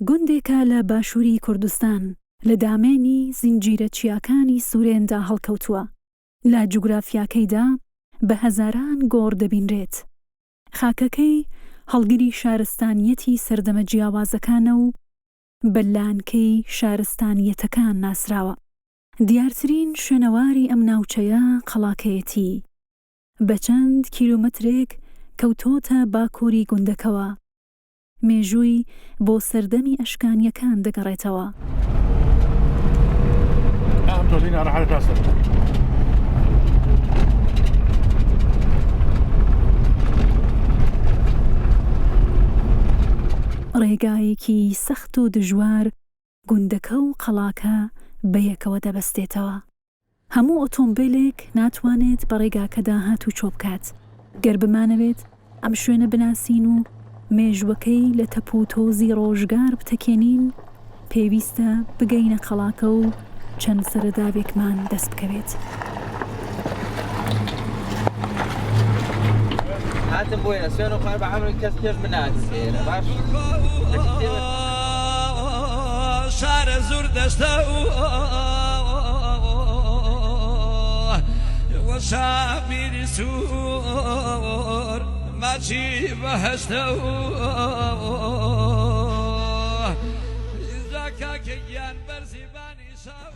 گوندێکە لە باشووری کوردستان لە دامێنی زنجیرە چیاکانی سوورێندا هەڵکەوتووە. لە جوگرافیاکەیدا بە هەزاران گۆڕ دەبینرێت. خاکەکەی هەڵگری شارستانیەتی سەردەمە جیاوازەکانە و بەلانکەی شارستانیەتەکان ناسراوە. دیارترین شوێنەواری ئەم ناوچەیە قەڵاکەیەتی بە چەند کیلومەترێک کەوتۆتە باکووری گوندەکەوە. مێژووی بۆ سەردەمی ئەشکانیەکان دەگەڕێتەوە. ڕێگایەکی سەخت و دژوار گوندەکە و قەڵاکە بەیەکەوە دەبەستێتەوە. هەموو ئۆتۆمبیلێک ناتوانێت بە ڕێگاکەدا هات و چۆ بکات. گەر بمانەوێت ئەم شوێنە بناسین و مێژوەکەی لە تەپ و تۆزی ڕۆژگار بتەکێنین، پێویستە بگەینە قەڵاکە و چەند سەرەداوێکمان دەست بکەوێت. هاتم بۆیە سوێن و خوار بە عەمرێک کەس پێش بناسێنە باش شارە زۆر دەشتە وەشابیری سوور ماچی بەهەشتە ئینجا کاکە گیان بەرزیبانی شاو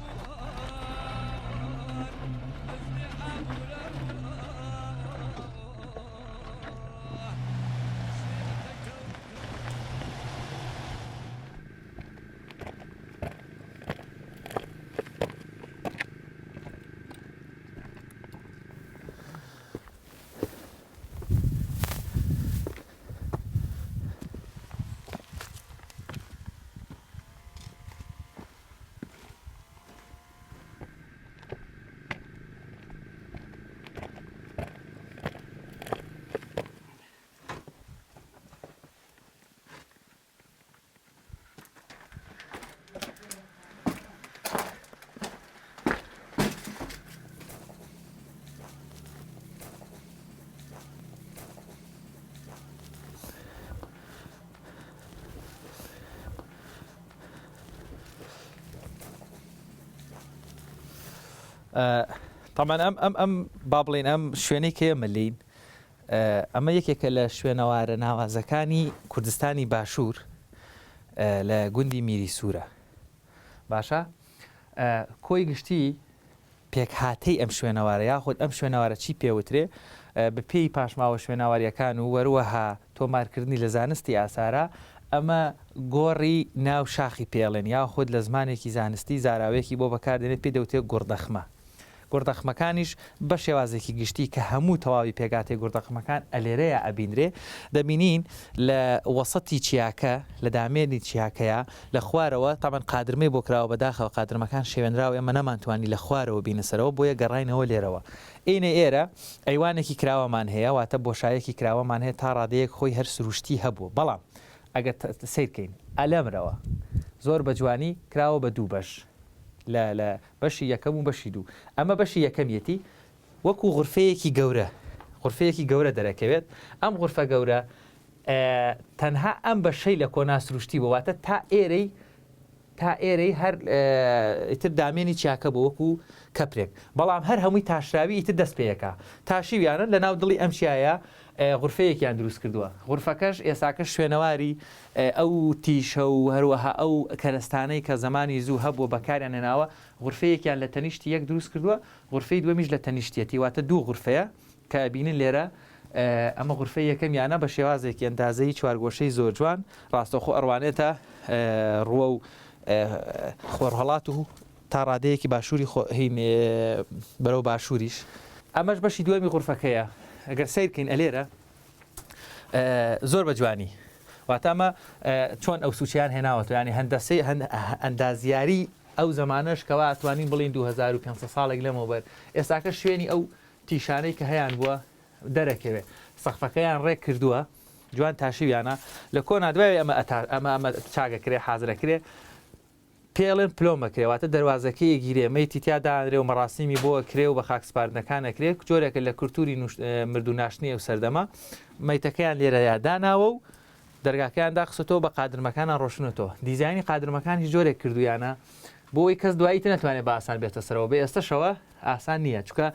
طبعا ئەم با بڵێن ئەم شوێنەی کێ مەلین ئەمە یەکێکە لە شوێنەوارە ناوازەکانی کوردستانی باشوور لە گوندی میری سوورە. باشە کۆی گشتی پێکهاتەی ئەم شوێنەوارە یاخود ئەم شوێنەوارە چی پێوترێ بە پێی پاشماوە شوێناواریەکان و وەروەها تۆمارکردنی لە زانستی ئاسارە ئەمە گۆڕی ناو شاخی پێڵێن یاخود لە زمانێکی زانستی زاراوەیەکی بۆ بەکاردێنێت پێ دەوتێت گوڕدەخمە. گوڕدەخمەکانیش بە شێوازێکی گشتی کە هەموو تەواوی پێگاتێک گوڕدەخمەکان ئەلێرەیە ئەبینرێ دەبینین لە وەسەتی چیاکە لە دامێنی چیاکەیە لە خوارەوە تامان قادرمەی بۆ کراوە بەداخەوە قادرمەکان شێوێنراوە ئێمە نەمانتوانی لە خوارەوە بینەسەرەوە بۆیە گەڕاینەوە لێرەوە. ئینە ئێرە ئەیوانێکی کراوەمان هەیە واتە بۆشایەکی کراوەمان هەیە تا ڕادەیەک خۆی هەر سروشتی هەبوو. بەڵام ئەگەر سیرکەین ئەلەمرەوە زۆر بە جوانی کراوە بە دوو بەش لە بەشی یەکەم و بەشی دوو. ئەمە بەشی یەکەمیەتی وەکو غورفەیەکی گەورە دەرەکەوێت. ئەم غورفە گەورە تەنها ئەم بەشەی لە کۆنا سروشتی بواتە تا ئێرەی هەر ئیتر دامێنی چیاکە بۆ وەکو کەپرێک. بەڵام هەر هەمووی تاشراوی ئیتر دەست پێیەکە تاشیویانە لە ناو دڵی ئەم چیایە غورفەیەکیان دروست کردووە. غورفەکەش ئێساکەش شوێنەواری ئەو تیشە و هەروەها ئەو کەرەستانەی کە زمانی زوو هەبوو بەکاریان هێناوە غورفەیەکیان لە تەنیشتی یەک دروست کردووە. غورفەی دووەمیش لە تەنیشتیەتی واتە دوو غورفەیە کە بینن لێرە. ئەمە غورفەی یەکەمیانە بە شێوازێکی ئەندازەی چوارگۆشەی زۆر جوان ڕاستەخۆ ئەڕوانێتە ڕووە و خۆرهەڵات و تا ڕادەیەکی باشووری بەرەو باشووریش. ئەمەش بەشی دووەمی غورفەکەیە. ئەگەر سیرکەین ئەلێرە زۆر بە جوانی واتامە چۆن ئەو سوچیان هێناوەەوە ینی هەندەسەی ئەندازیاری ئەو زمانەش کەوا ئەتوانین بڵین 2500 ساڵێک لەمەوبەر ئێستاکە شوێنی ئەو تیشانەی کە هەیان بووە دەرەکەوێت. سەقفەکەیان ڕێک کردووە جوان تاشیویانە لە کۆنا دوای ئەمە چاگەکرێ حازرەکرێ پێڵێن پلۆمەکرێواتە دەواازەکەی گیرێمەیتی تیادانرێ و مەڕاستیمی بۆ کرێ و بە خاکسپاردنەکانەکرێت جۆرێکە لە کولتوری مردوناشتنی و سەردەما مەیتەکەیان لێرەیە داناوە و دەرگاکەیان داخستەوە بە قادرمەکانە ڕۆشنێتەوە دیزایانی قادرمەکانی جۆرێک کردویانە بۆی کەس دواییتە ناتوانێت بە ئاسان بێتە سەرەوە بێ ئێستاشەوە ئاسان نییە چکە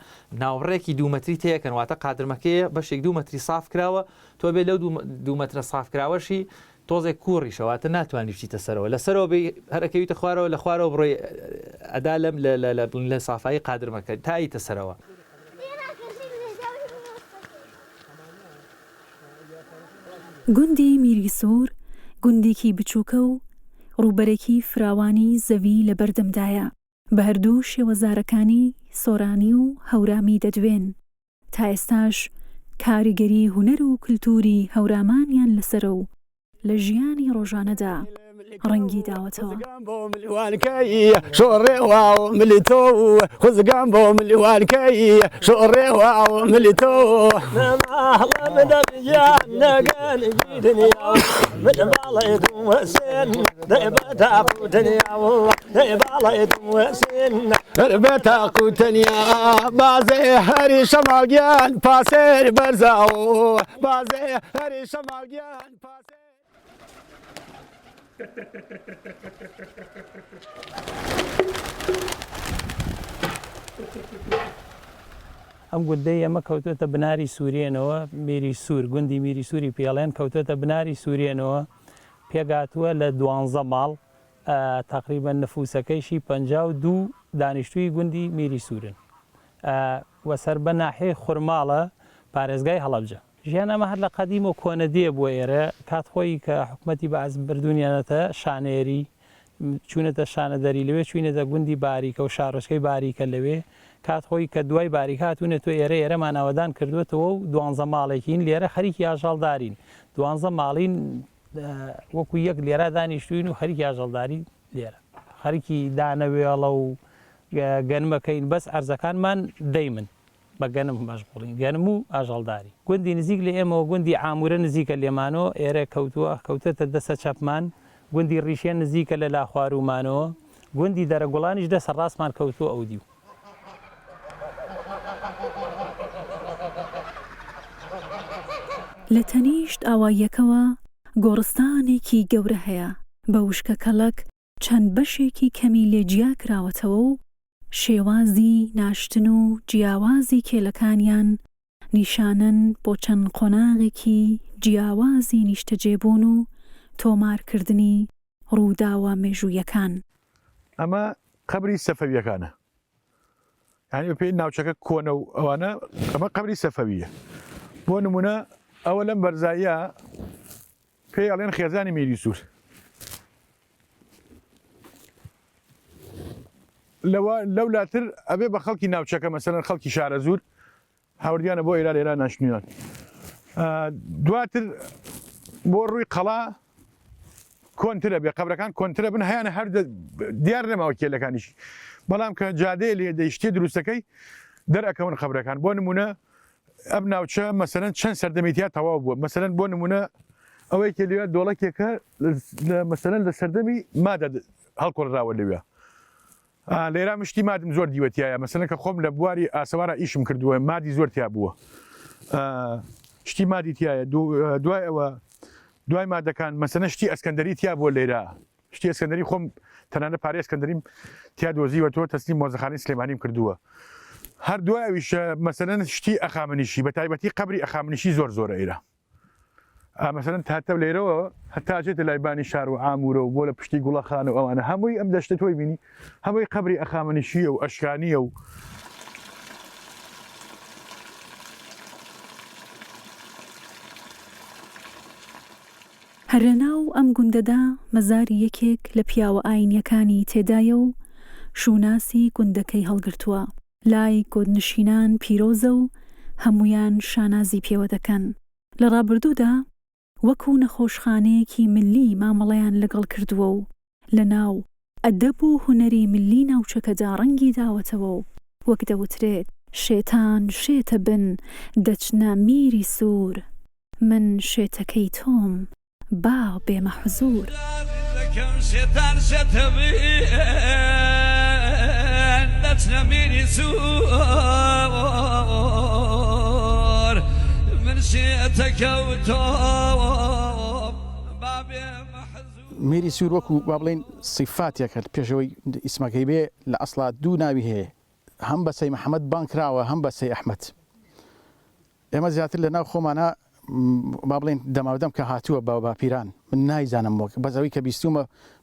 ناوڕێکی دوومەتری تەیەکەن واتە قادرمەکەیە بەشێک دوومەتری ساف کراوە تۆ بێ لەو دوومەترە سافکراوەشی تۆزێک کوڕیشەواتە ناتوانانی بچیتە سەرەوە لەسەرەوە هەرەکەویتە خوارەوە لە خوارەوە بڕۆی ئەدا لەم لە سافایی قادرمەکە تاییتە سەرەوە. گوندی میری سوور گوندێکی بچووکە و ڕووبەرێکی فراوانی زەوی لە بەردەمدایە بە هەردوو شێوەزارەکانی سۆرانی و هەورامی دەدوێن تا ئێستاش کاریگەری هونەر و کللتوری هەورامانیان لەسەرە و لە ژیانی ڕۆژانەدا ڕەنگی داوەتەوە. شۆڕێوا ملیتۆ خوزگان بۆ ملیوانکەی شۆڕێوا ملیتۆ بەتاقوتەنیا بازێ هەری شەماگیان پاسێر بەرزاو بازێ هەری شەماگیان پاسێر ئەم گوندەی ئەمە کەوتوتە بناری سوورێنەوە میری سوور گوندی میری سووری پێڵێن کەوتوتە بناری سوورێنەوە پێگاتووە لە 12 ماڵ تقریبا نفوسەکەیشی 52 دانیشتووی گوندی میری سوورن وەسەر بە ناحێ خورماڵە پارێزگای هەڵەبجە ژیان ئەمە هەر لە قەدیم و کۆنە دێ بۆ ئێرە کات خۆی کە حکومەتی بەعزم بردوونیانەتە شانێری چوونەتە شانەدەری لەوێ چوینەتە گوندی باریکە و شارۆچکەی باریکە لەوێ کات خۆی کە دوای باریکاتونە تۆ ئێرەمان ئەوەدان کردوێتەوە و 12 ماڵێکین لێرە خەریکی ئاژەڵدارین 12 ماڵین وەکو یەک لێرە دانیشتوین و خەریکی ئاژەڵداری لێرە خەریکی دانەوێڵە و گەنمەکەین بەس ئەرزەکانمان دەیمن بە گەنم مەشغوڵین گەنم و ئاژەڵداری گوندی نزیک لە ئێمەوە گوندی ئامورە نزیکە لێمانەوە ئێرە کەوتێتە دەسە چەپمان گوندی ڕیشێن نزیکە لە لاخوارومانەوە گوندی دەرەگوڵانیش دەسە ڕاستمان کەوتووە ئەو دیو لە تەنیشت ئاواییەکەوە گۆڕستانێکی گەورە هەیە بە وشکە کەڵک چەند بەشێکی کەمی لێجیا کراوەتەوە و شێوازی ناشتن و جیاوازی کێلەکانیان نیشانەن بۆ چەند قۆناغێکی جیاوازی نیشتەجێبوون و تۆمارکردنی ڕووداوە مێژوویەکان. ئەمە قەبری سەفەویەکانە یعنی پێی ناوچەکە کۆنە و ئەوانە ئەمە قەبری سەفەویە بۆ نمونە ئەوە لەم بەرزاییە پێی ئەڵێن خێزانی میری سوور لەولاتر ئەبێ بە خەڵکی ناوچەکە مەسەلەن خەڵکی شارە زوور هاوردیانە بۆ ئێران ناشنیان دواتر بۆ ڕووی قەڵا کۆنترە بێ قەبرەکان کۆنترە بن هەیەە هەر دیار نەماوە کێلەکانیش بەڵام کە جادەیە لێ دەیشتێ دروستەکەی دەرەکەون خەبرەکان بۆ نمونە ئەم ناوچە مەسەلەن چەند سەردەمیتیا تەواو بووە مەسەلەن بۆ نمونە ئەوەی کە لێوە دۆڵەکێکە مەسەلەن لە سەردەمی مادە هەڵکۆڵراوە لەوێ لێرا مشتی مادم زۆر دیوەتیایە مەسەلەن کە خۆم لە بواری ئاسەوارە ئیشم کردووە مادی زۆر تیا بووە شتی مادی تایە دوای ئەوە دوای مادەکان مەسەلەن شتی ئەسکەندەری تیا بۆ لێرا شتی ئەسکەندەری خۆم تەنانە پارێ ئەسکەندەریم تیا دۆزیوەتەوە تەسلیم مۆزەخانەی سلێمانیم کردووە هەر دوای ئەویشە مەسەلەن شتی ئەخامنیشی بە تایبەتی قەبری ئەخامنیشی زۆر زۆرە ئێرە مەسەلەن تاتە لێرەوە هەتاچێتە لایبانی شار و ئامورە و بۆ لە پشتی گوڵەخانە و ئەوانە هەمووی ئەم دەشتە تۆی بینی هەمووی قەبری ئەخامنیشیە و ئەشکانیە و هەرەناو ئەم گوندەدا مەزاری یەکێک لە پیاوە ئاینیەکانی تێدایە و شوناسی گوندەکەی هەڵگرتووە لای گۆدنشینان پیرۆزە و هەمویان شانازی پێوە دەکەن لە ڕابردوودا وەکو نەخۆشخانەیەکی ملی مامەڵەیان لەگەڵ کردووە و لە ناو ئەدەب و هونەری ملی ناوچەکەدا ڕەنگی داوەتەوە و وەک دەوترێت شێتان شێتە بن دەچنە میری سوور من شێتەکەی تۆم با بێمە حزور كم شيطان شتبين دتنا ميري سور من شيتك وتوب بابي میری سوور وەکو با بڵێن سیفاتێکە پێشەوەی ئیسمەکەی بێ لە ئەسڵا دوو ناوی هەیە هەم بە سەی محەممەد بان کراوە هەم بە سەی ئەحمەد ئێمە زیاتر لە ناو خۆمانە با بڵێن دەماودەم کە هاتووە بە باپیران من نایزانم وەک بەزەوەی کە بیستومە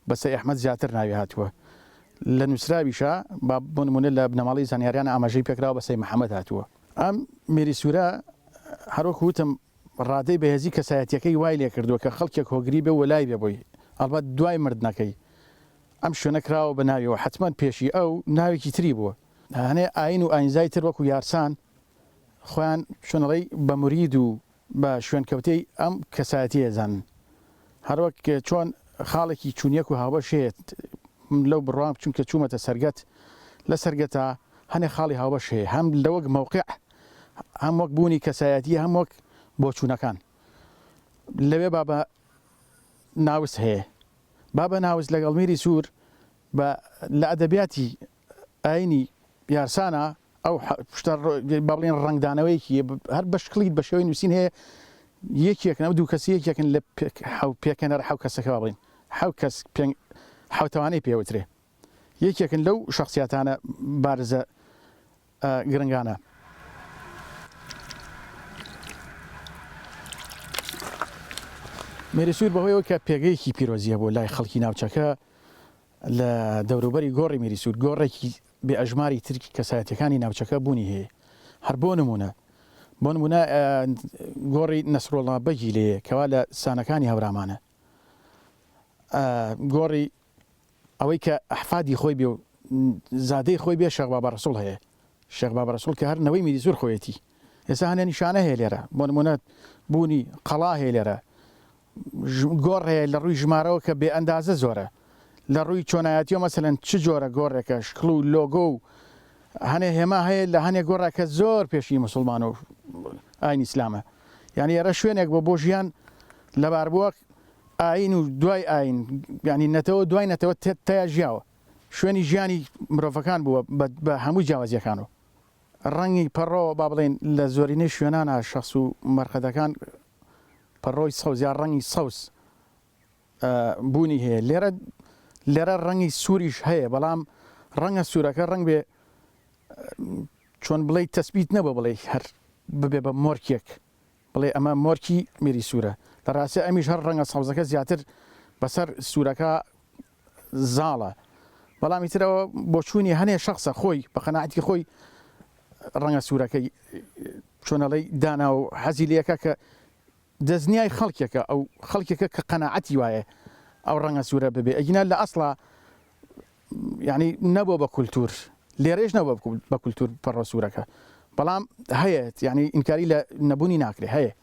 بە سەی ئەحمەد زیاتر ناوی هاتووە لە نووسراویشە بۆ نمونە لە بنەماڵی زانیاریان ئاماژەی پێکراوە بە سەی محەممەد هاتووە ئەم میری سوورە هەروەکو وتم ڕادەی بەهێزی کەسایەتیەکەی وای لێ کردووە کە خەڵکێک هۆگری بێ و لای بێ بۆی ئەڵبەت دوای مردنەکەی ئەم شوێنە کراوە بە ناویەوە حتمما پێشی ئەو ناوێکی تری بووە هەنێ ئاین و ئاینزای تر وەکو یارسان خۆیان شوێنەڵی بە مرید و بە شوێنکەوتەی ئەم کەسایەتی ئێزانن هەروەک چۆن خاڵێکی چوونیەک و هاوبەشێت لەو بڕوام چونکە چوومەتە سەرگەت لە سەرگەتا هەنێ خاڵی هاوبەش هەیە هەم لەوەک مووقع هەم وەک بوونی کەسایەتی هەم وەک بۆ چوونەکان لەوێ بابە ناوس هەیە بابە ناوس لەگەڵ میری سوور لە ئەدەبیاتی ئاینی یارسانە ئەو بڵێن ڕنگدانەوەیکی هەر بە شکلیت بە شێوەی نووسین هەیە یەکێکن ئەو دوو کەسی یەکێکن لە پێکەنەر حەو کەسەکە بڵین حەو کەس حوتەوانەی پێوترێ یەکێکن لەو شخصیاتانە بارزە گرنگانە میری سوور بەهۆیەوە کە پێگەیەکی پیرۆزیە بۆ لای خەڵکی ناوچەکە لە دەوروبەری گۆڕی میری سوور گۆڕێکی بێ ئەژماری ترکی کەسایەتەکانی ناوچەکە بوونی هەیە هەر بۆ نمونە گۆڕی نەسرۆڵڵا بەگی لێ کەوا لە سانەکانی هەورامانە گۆڕی ئەوەی کە ئەحفادی خۆی بێ و زادەی خۆی بێ شێخ بابا ڕەسوڵ هەیە شێخ بابا ڕەسوڵ کە هەر نەوەی میری سوور خۆیەتی ئێستا هەنێ نیشانە هەیە لێرە بۆ نمونە بوونی قەڵا هەیە لێرە گۆڕ هەیە لە ڕووی ژمارەوە کە بێ ئەندازە زۆرە لە ڕووی چۆنایەتیەوە مەسەلەن چ جۆرە گۆڕێکە شکڵ و لۆگۆ و هەنێ هێما هەیە لە هەنێک گۆڕێکە زۆر پێشی مسلمان و ئاین ئیسلامە یعنی ئێرە شوێنێک بۆ ژیان لەبار بووە ئاین و دوای ئاین ینی نەتەوە دوای نەتەوە تیا ژیاوە شوێنی ژیانی مرۆڤەکان بووە بە هەموو جیاوازیەکانەوە ڕەنگی پەڕۆ با بڵێن لە زۆرینەی شوێنانە شخص و مەرخەدەکان پەڕۆی سەوز یا ڕەنگی سەوس بوونی هەیە لێرە ڕەنگی سووریش هەیە بەڵام ڕەنگە سوورەکە ڕەنگ بێ چۆن بڵێ تەسبیت نەبە بڵێ هەر ببێ بە مۆرکێک بڵێ ئەمە مۆرکی میری سوورە لە ڕاستی ئەمیش هەر ڕەنگە سەوزەکە زیاتر بەسەر سوورەکە زاڵە بەڵامی ترەوە بۆ چوونی هەنێ شخصە خۆی بە قەناعەتی خۆی ڕەنگە سوورەکەی چۆنەڵەی دانا و حەزی لەکە کە دەستنیای خەڵکێکە ئەو خەڵکێکە کە قەناعەتی وایە ئەو ڕەنگە سوورە ببێ ئەگینە لە ئەسڵا یعنی نەبووە بە کولتور لێرەش نەبووە بە کولتور پەڕۆ سوورەکە بەڵام هەیە یعنی ئینکاری لە نەبوونی ناکرێ هەیە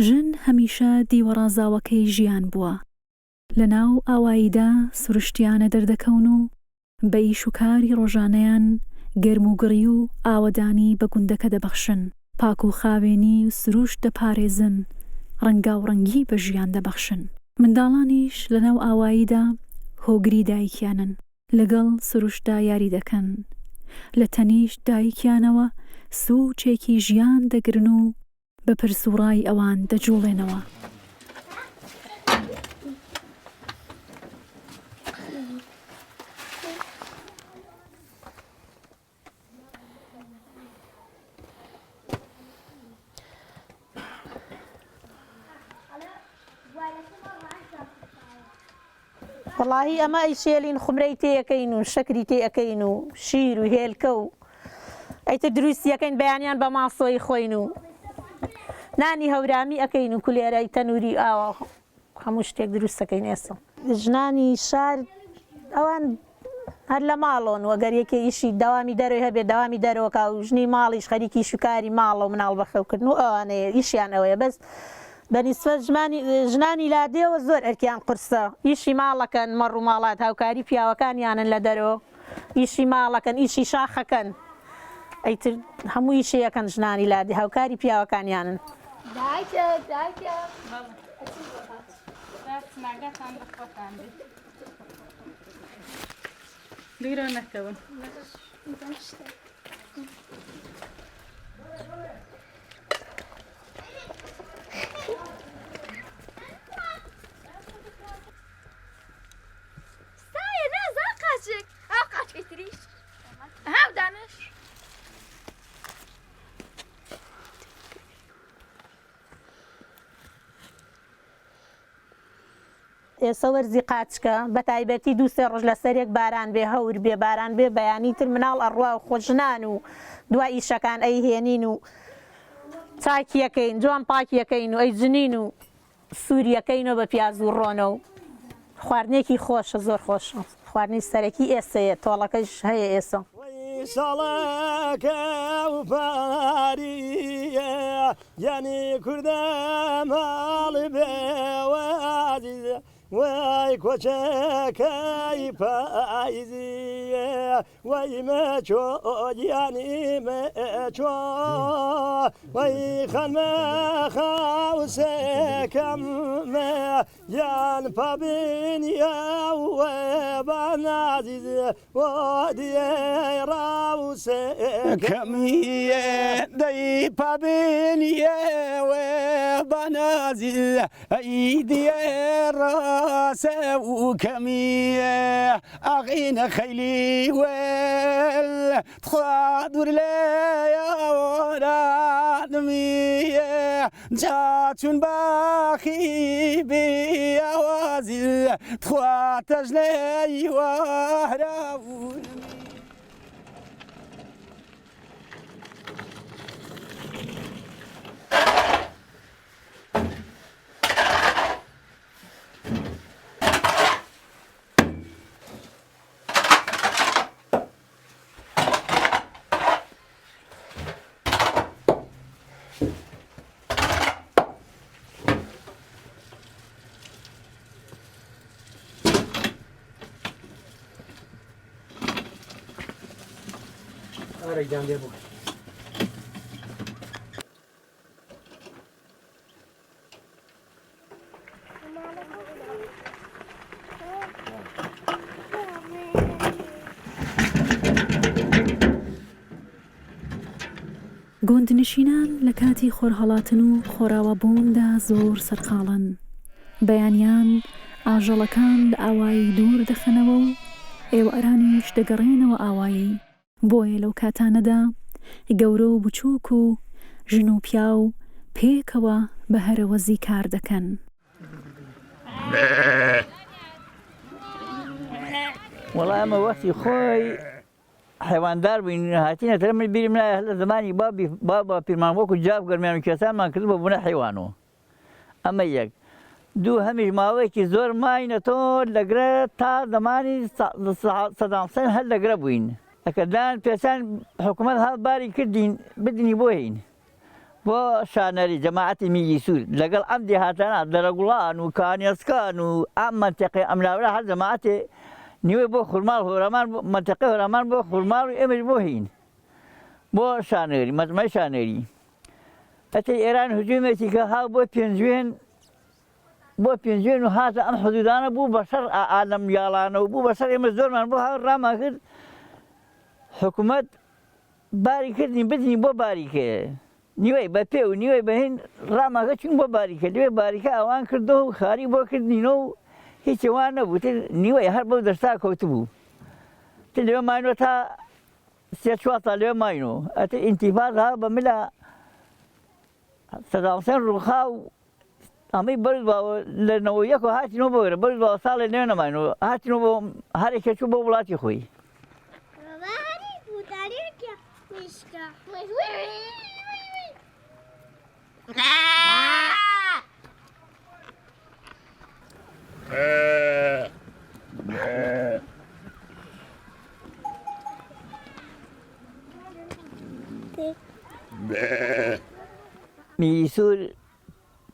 ژن هەمیشە دیوەڕازاوەکەی ژیان بووە لە ناو ئاواییدا سروشتیانە دەردەکەون و بە ئیش و کاری ڕۆژانەیان گەرم و گڕی و ئاوەدانی بە گوندەکە دەبەخشن پاک و خاوێنی و سروشت دەپارێزن ڕەنگا و ڕەنگی بە ژیان دەبەخشن منداڵانیش لە ناو ئاواییدا هۆگری دایکیانن لەگەڵ سروشتدا یاری دەکەن لە تەنیشت دایکیانەوە سوچێکی ژیان دەگرن و بە پرسوڕای ئەوان دەجوڵێنەوە وەڵاهی ئەمە ئەیشێلین خومرەی تێەکەین و شەکری تێەکەین و شیر و هێلکە و ئەیتر دروستیەکەین بەیانیان بە ماسۆی خۆین و نانی هەورامی ئەەکەین و کولێرەی تەنووری ئاوە هەموو شتێک دروستەکەین ئێستا ژنانی شار ئەوان هەر لە ماڵۆن وەگەر یەکێ ئیشی داوامی دەروی هەبێت داوامی دەرەوەکە و ژنی ماڵیش خەریکی شوکاری ماڵە و مناڵ بەخەوکردن و ئەوانەیە ئیشیان ئەوەیە بەس بەنیسبە ژنانی لادێەوە زۆر ئەرکیان قورسە ئیشی ماڵەکەن مەڕ و ماڵات هاوکاری پیاوەکانیانن لە دەرەوە ئیشی ماڵەکەن ئیشی شاخەکەن ئەیتر هەمووی شەیەکەن ژنانی لادی هاوکاری پیاوەکانیانن. لێرە نەکەون. ئێستا وەرزی قاچکە بە تایبەتی دوو-سێ ڕۆژ لەسەرێک باران بێ هەور بێ باران بێ بەیانی تر مناڵ ئەڕوا و خۆژنان و دوای ئیشەکان ئەیهێنین و چاکیەکەین جوان پاکیەکەین و ئەی جنین و سووریەکەینەوە بە پیاز و ڕۆنە و خواردنێکی خۆشە زۆر خۆشە خواردنی سەرەکی ئێستەیە تۆڵەکەش هەیە ئێستا. ساڵەکە و پاریە یانی کوردە ماڵی بێوازیە وای کۆچەکەی پاییزیە وای مەچۆ گیانی مەچۆ وای خەنمە خاوسەکەم یان پابینیە وە بانازیزە وە دیێ ڕاوسەکەمیە دەی پابینیە وە بانازیزە ئەی دیێ راسه كمية أغين خيلي ويل تخادر ليا ورادمية جاتون باخي بيا وازل تخاتج لي وهراون گۆندنشینان لە کاتی خۆرهەڵاتن و خۆراوەبووندا زۆر سەرقاڵن. بەیانیان ئاژەڵەکان لە ئاوایی دوور دەخەنەوە و ئێوە ئەرانیش دەگەڕێنەوە ئاوایی. بۆیە لەو کاتانەدا گەورە و بچووک و ژن و پیا و پێکەوە بە هەرەوەزی کار دەکەن. وەڵام ئەمە وەختی خۆی حیواندار بووین هاتینە تەرە من بیرم نایە لە زمانی بابا پیرمان وەکو جاب گەرمیان و کێسانمان کرد بە بوونە حیوانەوە. ئەمە یەک. دوو هەمیش ماوەیەکی زۆر ماینەتۆ لەگرە تا زمانی سەدام حوسێن هەر لەگرە بووین. ئەکەدان پێچان حکوومەت هەڵباری کردین بدنی بۆ هین بۆ شانەری جەماعەتی میری سوور لەگەڵ ئەم دێهاتانە دەرەگوڵان و کانێسکان و ئەم مەنتیقەی ئەم ناوەرە هەر جەماعەتێ نیوەی بۆ خوورماڵ هۆرەمان مەنتیقەی هۆرەمان بۆ خوورماڵ و ئێمەش بۆ هین بۆ شانێری مەجمەعی شانێری. ئەتەی ئێران هجوومێتی کە هاو بۆ پێنجوێن و هاتە ئەم حدودانە بوو بەسەر ئالەم یاڵانە و بوو بەسەر ئێمە زۆرمان بۆ هاو ڕامان کرد حکوومەت باری کردین بدنی بۆ باریکەیە نیوەی بە پێ و نیوەی بەهین ڕاماکە چون بۆ باریکە لێ باریکە ئەوان کردەوە و خاری بۆ کردینەوە و هیچی وان نەبوو نیوەی هەر بەو دەستا کەوت بوو تر لێوە ماینەوە تا سێ چوار ساڵ لێوە ماینەوە ئەتە ئینتیفاز ها بە ملە سەدام حوسێن ڕووخا و ئەمەی بەرز باوە لە 91 هاتینەوە بۆ وێرە بەرز باوە ساڵێ لێوە نەماینەوە هاتینەوە بۆ هەرێکە چوو بۆ وڵاتی خۆی. میری سوور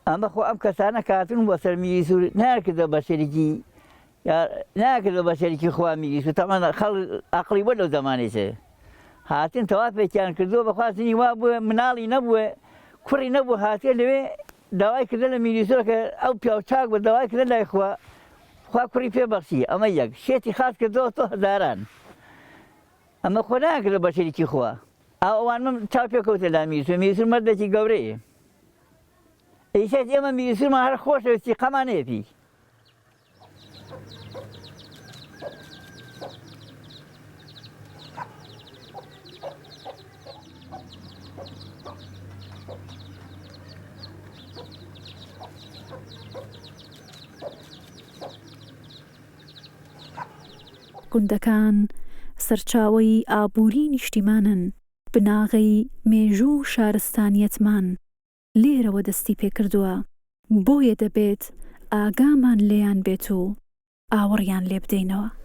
ئەمە خۆ ئەم کەسانە کاتون بۆ سەر میری سوور ناکردە بە شەریکی خوا میری سوور تەمان خەڵک عەقڵی بۆ لەو زەمانەیە هاتین تەوافێکیان کردووە بەخواستنی وا بووە مناڵی نەبووە کوڕی نەبوو هاتێ لەوێ داوای کردن لە میریسۆر کە ئەو پیاوچاک بە داوای کردن لای خوا کوڕی پێبەخشی ئەمە یەک شێتی خاص کردەوە تۆ هەزاران ئەمە خۆ ناکردە بە شەریکی خوا ئەوان من چاو پێکەوتە لا میریسۆر مەردێکی گەورەیە ئیشێت ئێمە میریسۆرمان هەر خۆشەویستی قەمانەیەتی گوندەکان سەرچاوەی ئابووری نیشتیمانن بناغی مێژوو شارستانیەتمان لێرەوە دەستی پێکردووە بۆیە دەبێت ئاگامان لێیان بێت و ئاوەڕیان لێ بدەینەوە.